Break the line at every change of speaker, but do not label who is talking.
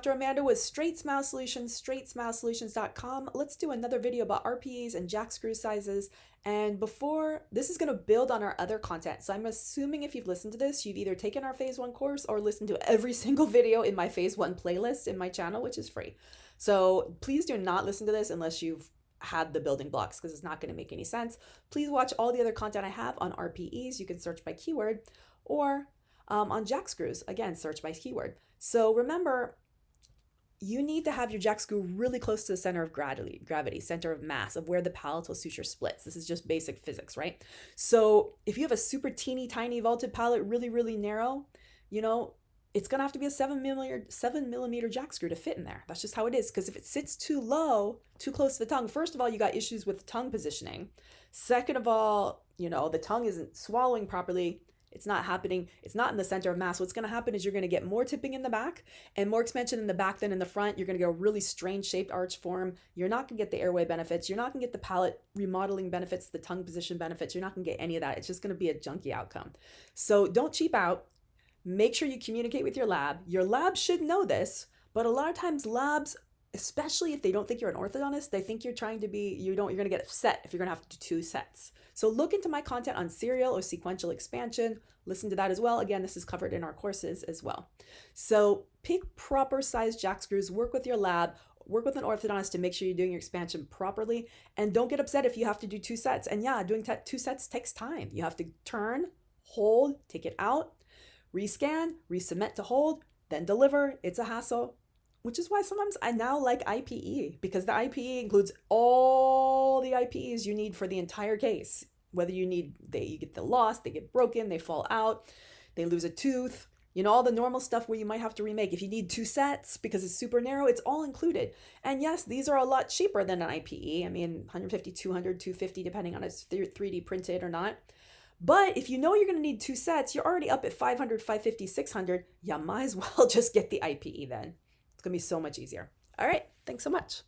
Dr. Amanda with Straightsmile Solutions, straightsmilesolutions.com. Let's do another video about RPEs and Jackscrew sizes. And before, this is going to build on our other content. So I'm assuming if you've listened to this, you've either taken our phase 1 course or listened to every single video in my phase 1 playlist in my channel, which is free. So please do not listen to this unless you've had the building blocks, because it's not going to make any sense. Please watch all the other content I have on RPEs. You can search by keyword, or on Jackscrews, again, search by keyword. So remember, you need to have your Jackscrew really close to the center of gravity, center of mass, of where the palatal suture splits. This is just basic physics, right? So if you have a super teeny tiny vaulted palate, really narrow, you know, it's gonna have to be a 7mm Jackscrew to fit in there. That's just how it is. Because if it sits too low, too close to the tongue, first of all, you got issues with tongue positioning. Second of all, you know, the tongue isn't swallowing properly. It's not happening. It's not in the center of mass. What's going to happen is you're going to get more tipping in the back and more expansion in the back than in the front. You're going to get a really strange shaped arch form. You're not going to get the airway benefits. You're not going to get the palate remodeling benefits, the tongue position benefits. You're not going to get any of that. It's just going to be a junky outcome. So don't cheap out. Make sure you communicate with your lab. Your lab should know this, but a lot of times labs, especially if they don't think you're an orthodontist, they think you're trying to be, you're going to get upset if you're going to have to do 2 sets. So look into my content on serial or sequential expansion. Listen to that as well. Again, this is covered in our courses as well. So pick proper size Jackscrews, work with your lab, work with an orthodontist to make sure you're doing your expansion properly, and don't get upset if you have to do 2 sets. And yeah, doing 2 sets takes time. You have to turn, hold, take it out, rescan, resubmit to hold, then deliver. It's a hassle. Which is why sometimes I now like IPE, because the IPE includes all the IPEs you need for the entire case. Whether you get the lost, they get broken, they fall out, they lose a tooth, you know, all the normal stuff where you might have to remake. If you need 2 sets because it's super narrow, it's all included. And yes, these are a lot cheaper than an IPE. I mean, 150, 200, 250, depending on if it's 3D printed or not. But if you know you're going to need 2 sets, you're already up at 500, 550, 600. You might as well just get the IPE then. It's going to be so much easier. All right. Thanks so much.